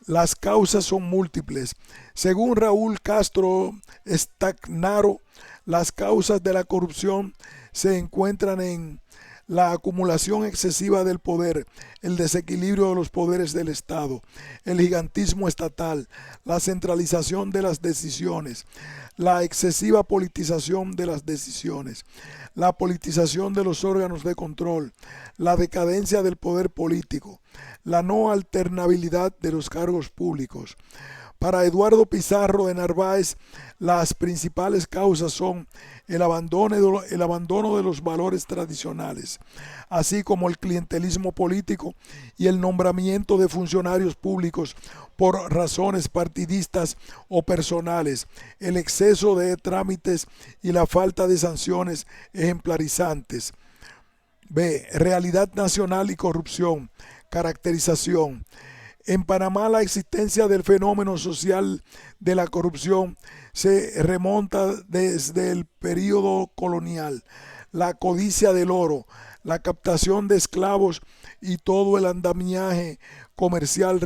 Las causas son múltiples. Según Raúl Castro Stagnaro, las causas de la corrupción se encuentran en la acumulación excesiva del poder, el desequilibrio de los poderes del Estado, el gigantismo estatal, la centralización de las decisiones, la excesiva politización de las decisiones, la politización de los órganos de control, la decadencia del poder político, la no alternabilidad de los cargos públicos. Para Eduardo Pizarro de Narváez, las principales causas son el abandono de los valores tradicionales, así como el clientelismo político y el nombramiento de funcionarios públicos por razones partidistas o personales, el exceso de trámites y la falta de sanciones ejemplarizantes. B. Realidad nacional y corrupción. Caracterización. En Panamá la existencia del fenómeno social de la corrupción se remonta desde el período colonial. La codicia del oro, la captación de esclavos y todo el andamiaje comercial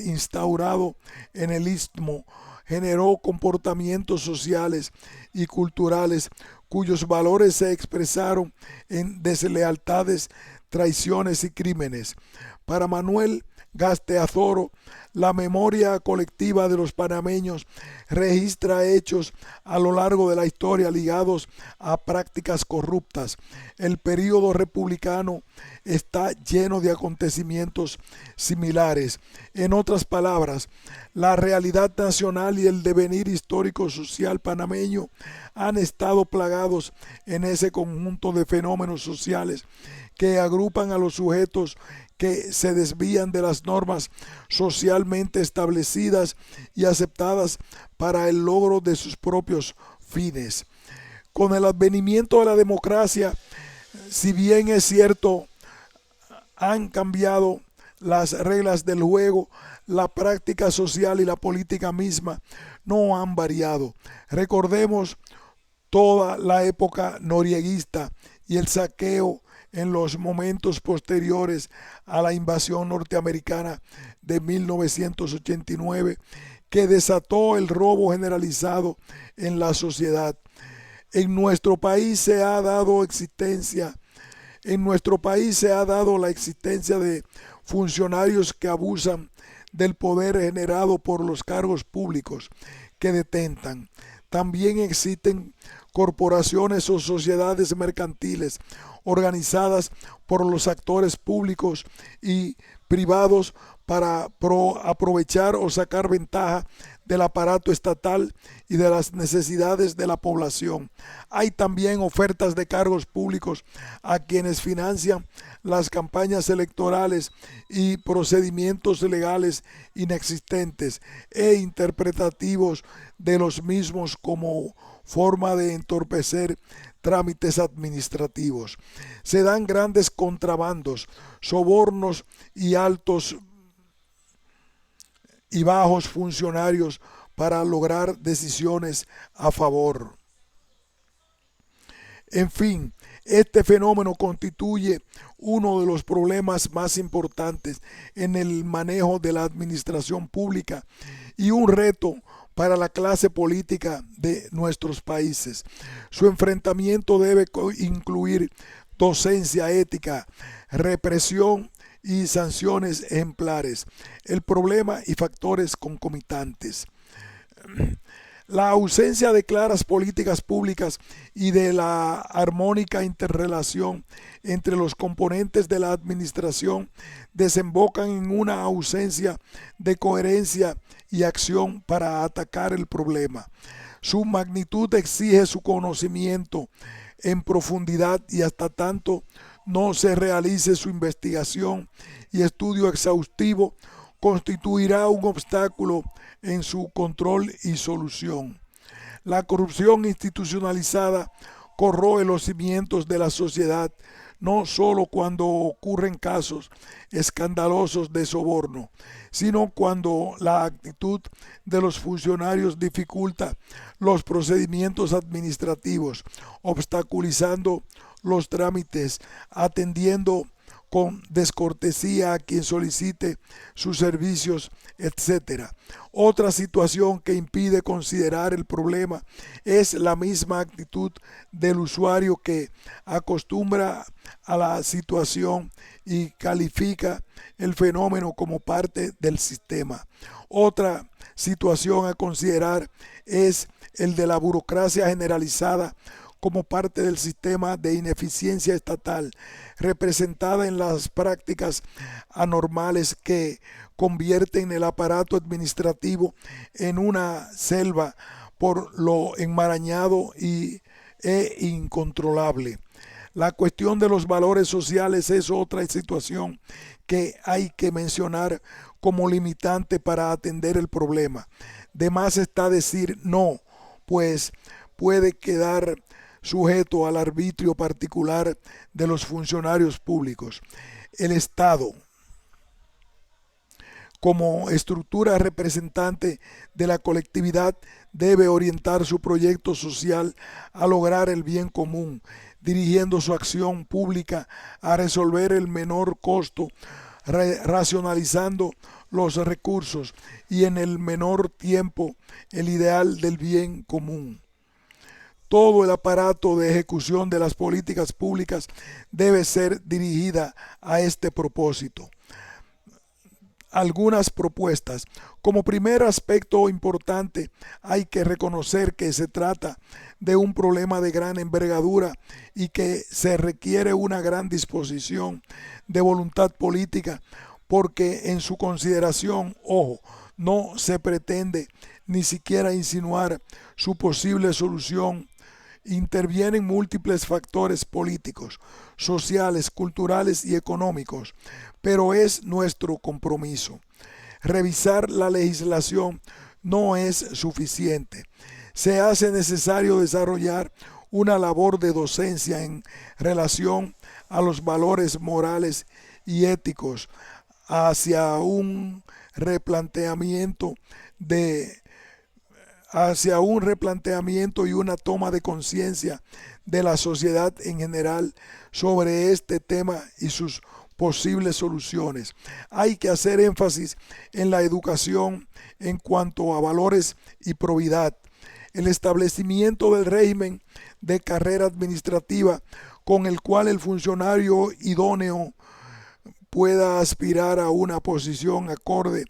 instaurado en el istmo generó comportamientos sociales y culturales cuyos valores se expresaron en deslealtades, traiciones y crímenes. Para Manuel Gasteazoro, la memoria colectiva de los panameños registra hechos a lo largo de la historia ligados a prácticas corruptas. El período republicano está lleno de acontecimientos similares. En otras palabras, la realidad nacional y el devenir histórico social panameño han estado plagados en ese conjunto de fenómenos sociales que agrupan a los sujetos que se desvían de las normas socialmente establecidas y aceptadas para el logro de sus propios fines. Con el advenimiento de la democracia, si bien es cierto, han cambiado las reglas del juego, la práctica social y la política misma no han variado. Recordemos toda la época norieguista y el saqueo en los momentos posteriores a la invasión norteamericana de 1989, que desató el robo generalizado en la sociedad. En nuestro país se ha dado la existencia de funcionarios que abusan del poder generado por los cargos públicos que detentan. También existen corporaciones o sociedades mercantiles organizadas por los actores públicos y privados para aprovechar o sacar ventaja del aparato estatal y de las necesidades de la población. Hay también ofertas de cargos públicos a quienes financian las campañas electorales y procedimientos legales inexistentes e interpretativos de los mismos como forma de entorpecer trámites administrativos. Se dan grandes contrabandos, sobornos y altos y bajos funcionarios para lograr decisiones a favor. En fin, Este fenómeno constituye uno de los problemas más importantes en el manejo de la administración pública y un reto para la clase política de nuestros países. Su enfrentamiento debe incluir docencia ética, represión y sanciones ejemplares. El problema y factores concomitantes. La ausencia de claras políticas públicas y de la armónica interrelación entre los componentes de la administración desembocan en una ausencia de coherencia y acción para atacar el problema. Su magnitud exige su conocimiento en profundidad y hasta tanto no se realice su investigación y estudio exhaustivo, constituirá un obstáculo en su control y solución. La corrupción institucionalizada corroe los cimientos de la sociedad, no solo cuando ocurren casos escandalosos de soborno, sino cuando la actitud de los funcionarios dificulta los procedimientos administrativos, obstaculizando los trámites, atendiendo con descortesía a quien solicite sus servicios, etc. Otra situación que impide considerar el problema es la misma actitud del usuario que acostumbra a la situación y califica el fenómeno como parte del sistema. Otra situación a considerar es el de la burocracia generalizada como parte del sistema de ineficiencia estatal, representada en las prácticas anormales que convierten el aparato administrativo en una selva por lo enmarañado e incontrolable. La cuestión de los valores sociales es otra situación que hay que mencionar como limitante para atender el problema. De más está decir no, pues puede quedar sujeto al arbitrio particular de los funcionarios públicos. El Estado, como estructura representante de la colectividad, debe orientar su proyecto social a lograr el bien común, dirigiendo su acción pública a resolver el menor costo, racionalizando los recursos y en el menor tiempo el ideal del bien común. Todo el aparato de ejecución de las políticas públicas debe ser dirigida a este propósito. Algunas propuestas. Como primer aspecto importante, hay que reconocer que se trata de un problema de gran envergadura y que se requiere una gran disposición de voluntad política, porque en su consideración, ojo, no se pretende ni siquiera insinuar su posible solución. Intervienen múltiples factores políticos, sociales, culturales y económicos, pero es nuestro compromiso. Revisar la legislación no es suficiente. Se hace necesario desarrollar una labor de docencia en relación a los valores morales y éticos hacia un replanteamiento y una toma de conciencia de la sociedad en general sobre este tema y sus posibles soluciones. Hay que hacer énfasis en la educación en cuanto a valores y probidad. El establecimiento del régimen de carrera administrativa con el cual el funcionario idóneo pueda aspirar a una posición acorde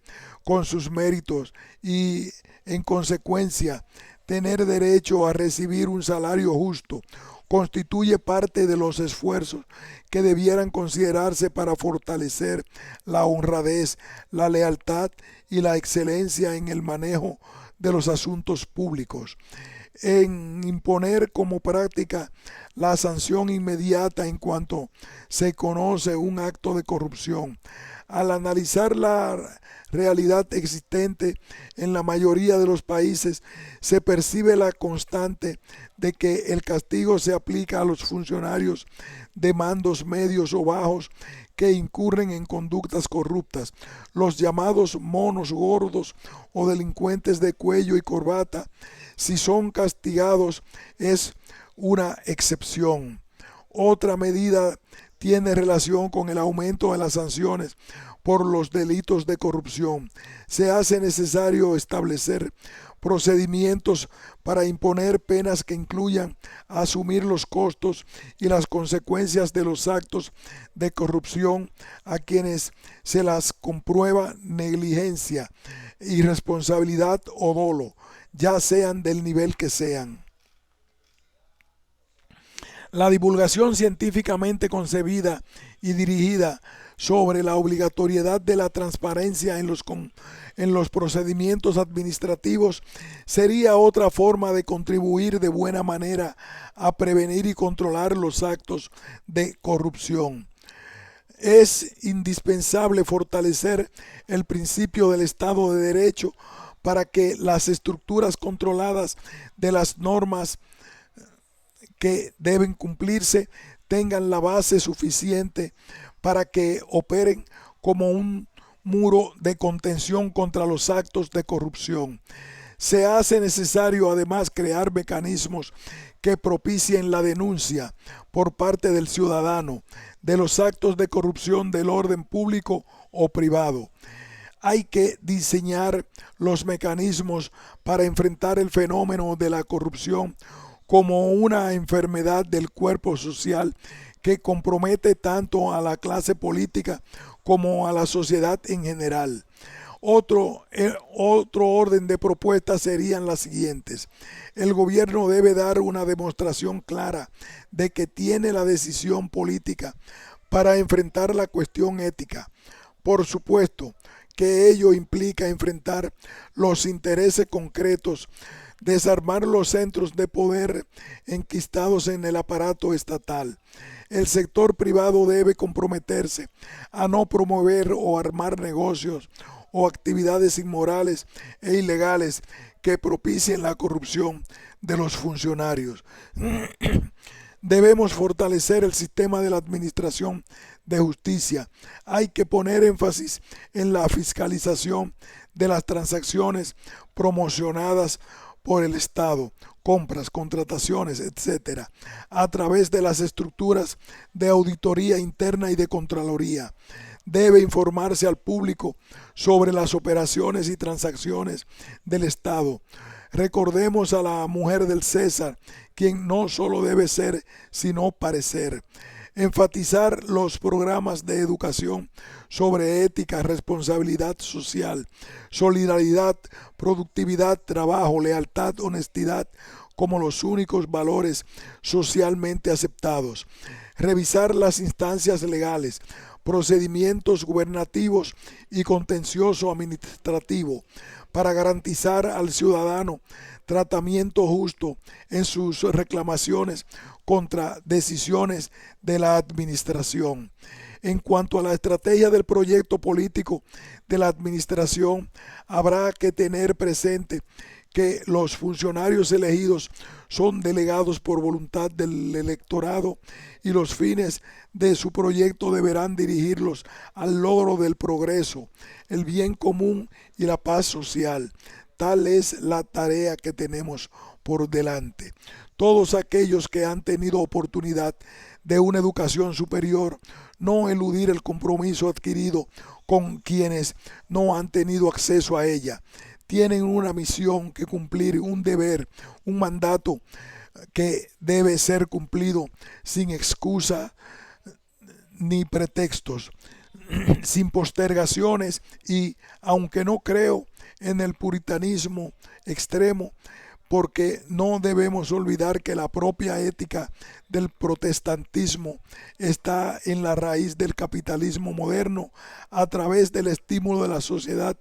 con sus méritos y, en consecuencia, tener derecho a recibir un salario justo, constituye parte de los esfuerzos que debieran considerarse para fortalecer la honradez, la lealtad y la excelencia en el manejo de los asuntos públicos. En imponer como práctica la sanción inmediata en cuanto se conoce un acto de corrupción. Al analizar la realidad existente en la mayoría de los países, se percibe la constante de que el castigo se aplica a los funcionarios de mandos medios o bajos que incurren en conductas corruptas. Los llamados monos gordos o delincuentes de cuello y corbata, si son castigados, es una excepción. Otra medida tiene relación con el aumento de las sanciones por los delitos de corrupción. Se hace necesario establecer procedimientos para imponer penas que incluyan asumir los costos y las consecuencias de los actos de corrupción a quienes se las comprueba negligencia, irresponsabilidad o dolo, ya sean del nivel que sean. La divulgación científicamente concebida y dirigida sobre la obligatoriedad de la transparencia en los procedimientos administrativos sería otra forma de contribuir de buena manera a prevenir y controlar los actos de corrupción. Es indispensable fortalecer el principio del Estado de Derecho para que las estructuras controladas de las normas que deben cumplirse tengan la base suficiente para que operen como un muro de contención contra los actos de corrupción. Se hace necesario además crear mecanismos que propicien la denuncia por parte del ciudadano de los actos de corrupción del orden público o privado. Hay que diseñar los mecanismos para enfrentar el fenómeno de la corrupción como una enfermedad del cuerpo social que compromete tanto a la clase política como a la sociedad en general. Otro orden de propuestas serían las siguientes. El gobierno debe dar una demostración clara de que tiene la decisión política para enfrentar la cuestión ética. Por supuesto que ello implica enfrentar los intereses concretos, desarmar los centros de poder enquistados en el aparato estatal. El sector privado debe comprometerse a no promover o armar negocios o actividades inmorales e ilegales que propicien la corrupción de los funcionarios. Debemos fortalecer el sistema de la administración de justicia. Hay que poner énfasis en la fiscalización de las transacciones promocionadas por el Estado, compras, contrataciones, etc., a través de las estructuras de auditoría interna y de Contraloría. Debe informarse al público sobre las operaciones y transacciones del Estado. Recordemos a la mujer del César, quien no solo debe ser, sino parecer. Enfatizar los programas de educación sobre ética, responsabilidad social, solidaridad, productividad, trabajo, lealtad, honestidad como los únicos valores socialmente aceptados. Revisar las instancias legales, procedimientos gubernativos y contencioso administrativo para garantizar al ciudadano tratamiento justo en sus reclamaciones contra decisiones de la administración. En cuanto a la estrategia del proyecto político de la administración, habrá que tener presente que los funcionarios elegidos son delegados por voluntad del electorado y los fines de su proyecto deberán dirigirlos al logro del progreso, el bien común y la paz social. Tal es la tarea que tenemos por delante. Todos aquellos que han tenido oportunidad de una educación superior, no eludir el compromiso adquirido con quienes no han tenido acceso a ella. Tienen una misión que cumplir, un deber, un mandato que debe ser cumplido sin excusa ni pretextos, sin postergaciones y, aunque no creo en el puritanismo extremo, porque no debemos olvidar que la propia ética del protestantismo está en la raíz del capitalismo moderno a través del estímulo de la sociedad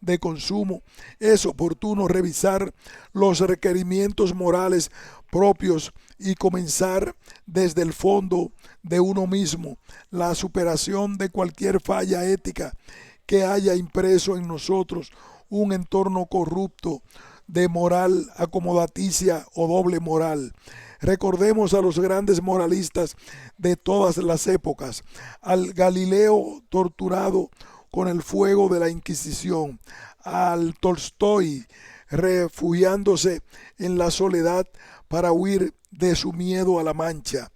de consumo. Es oportuno revisar los requerimientos morales propios y comenzar desde el fondo de uno mismo la superación de cualquier falla ética que haya impreso en nosotros un entorno corrupto de moral acomodaticia o doble moral. Recordemos a los grandes moralistas de todas las épocas, al Galileo torturado con el fuego de la Inquisición, al Tolstoy refugiándose en la soledad para huir de su miedo a la mancha,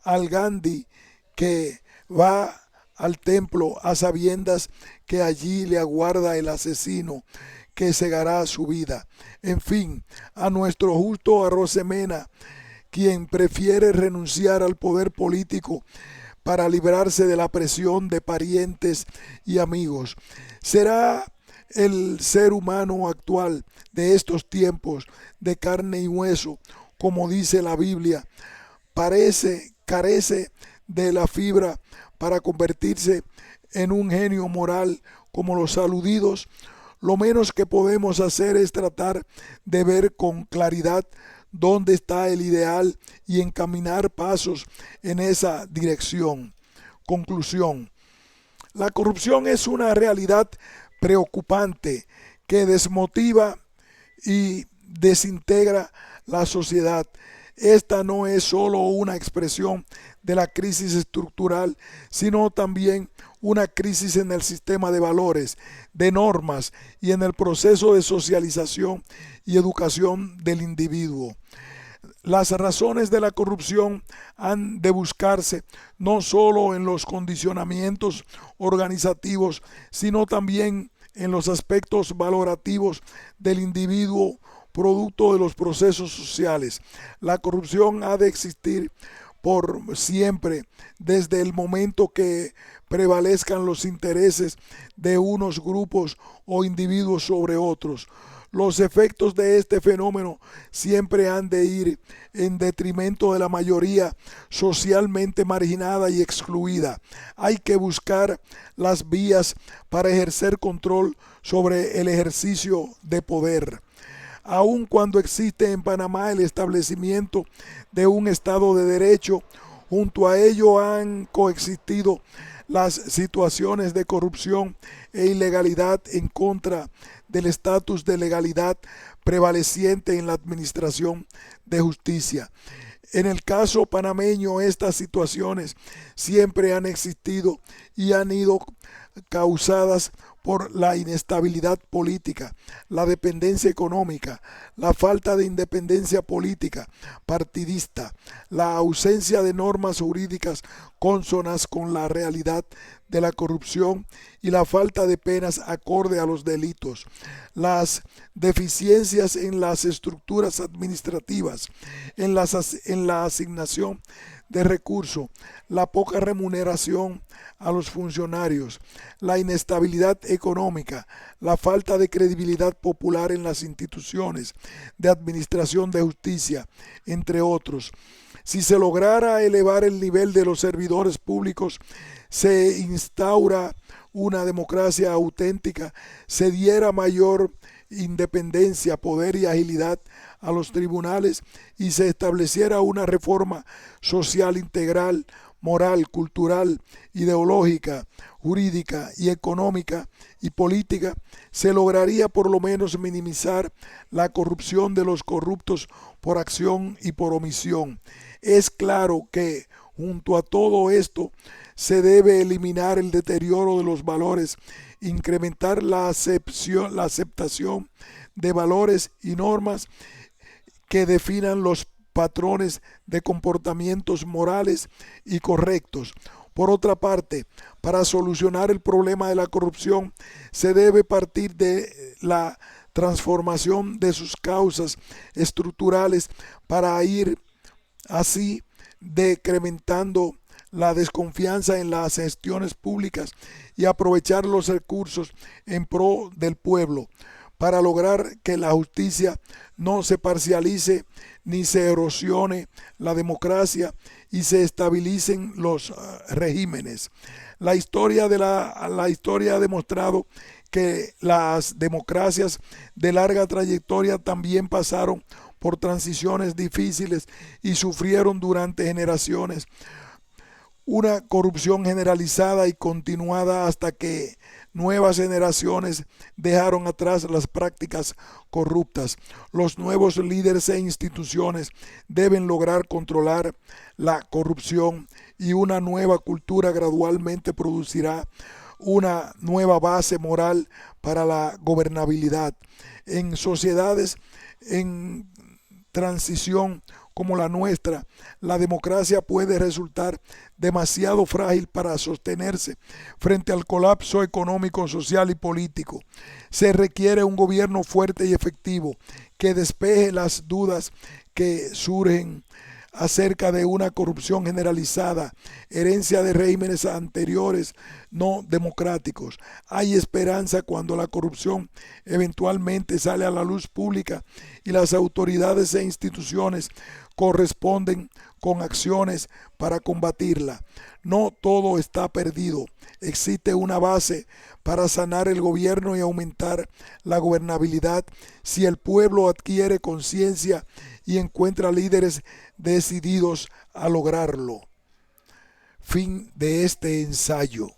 al Gandhi que va al templo a sabiendas que allí le aguarda el asesino que cegará su vida. En fin, a nuestro justo Arosemena, quien prefiere renunciar al poder político para librarse de la presión de parientes y amigos. ¿Será el ser humano actual de estos tiempos de carne y hueso, como dice la Biblia, carece de la fibra para convertirse en un genio moral como los aludidos? Lo menos que podemos hacer es tratar de ver con claridad dónde está el ideal y encaminar pasos en esa dirección. Conclusión: la corrupción es una realidad preocupante que desmotiva y desintegra la sociedad. Esta no es solo una expresión de la crisis estructural, sino también una crisis en el sistema de valores, de normas y en el proceso de socialización y educación del individuo. Las razones de la corrupción han de buscarse no solo en los condicionamientos organizativos, sino también en los aspectos valorativos del individuo producto de los procesos sociales. La corrupción ha de existir por siempre, desde el momento que prevalezcan los intereses de unos grupos o individuos sobre otros. Los efectos de este fenómeno siempre han de ir en detrimento de la mayoría socialmente marginada y excluida. Hay que buscar las vías para ejercer control sobre el ejercicio de poder. Aun cuando existe en Panamá el establecimiento de un Estado de Derecho, junto a ello han coexistido las situaciones de corrupción e ilegalidad en contra del estatus de legalidad prevaleciente en la administración de justicia. En el caso panameño, estas situaciones siempre han existido y han ido causadas por la inestabilidad política, la dependencia económica, la falta de independencia política partidista, la ausencia de normas jurídicas cónsonas con la realidad de la corrupción y la falta de penas acorde a los delitos, las deficiencias en las estructuras administrativas, en la asignación de recursos, la poca remuneración a los funcionarios, la inestabilidad económica, la falta de credibilidad popular en las instituciones de administración de justicia, entre otros. Si se lograra elevar el nivel de los servidores públicos, se instaura una democracia auténtica, se diera mayor independencia, poder y agilidad a los tribunales y se estableciera una reforma social integral, moral, cultural, ideológica, jurídica y económica y política, se lograría por lo menos minimizar la corrupción de los corruptos por acción y por omisión. Es claro que, junto a todo esto, se debe eliminar el deterioro de los valores, incrementar la aceptación de valores y normas que definan los patrones de comportamientos morales y correctos. Por otra parte, para solucionar el problema de la corrupción, se debe partir de la transformación de sus causas estructurales para ir así decrementando la desconfianza en las gestiones públicas y aprovechar los recursos en pro del pueblo, para lograr que la justicia no se parcialice ni se erosione la democracia y se estabilicen los regímenes. La historia ha demostrado que las democracias de larga trayectoria también pasaron por transiciones difíciles y sufrieron durante generaciones una corrupción generalizada y continuada hasta que nuevas generaciones dejaron atrás las prácticas corruptas. Los nuevos líderes e instituciones deben lograr controlar la corrupción y una nueva cultura gradualmente producirá una nueva base moral para la gobernabilidad. En sociedades en transición como la nuestra, la democracia puede resultar demasiado frágil para sostenerse frente al colapso económico, social y político. Se requiere un gobierno fuerte y efectivo que despeje las dudas que surgen acerca de una corrupción generalizada, herencia de regímenes anteriores no democráticos. Hay esperanza cuando la corrupción eventualmente sale a la luz pública y las autoridades e instituciones corresponden con acciones para combatirla. No todo está perdido. Existe una base para sanar el gobierno y aumentar la gobernabilidad si el pueblo adquiere conciencia y encuentra líderes decididos a lograrlo. Fin de este ensayo.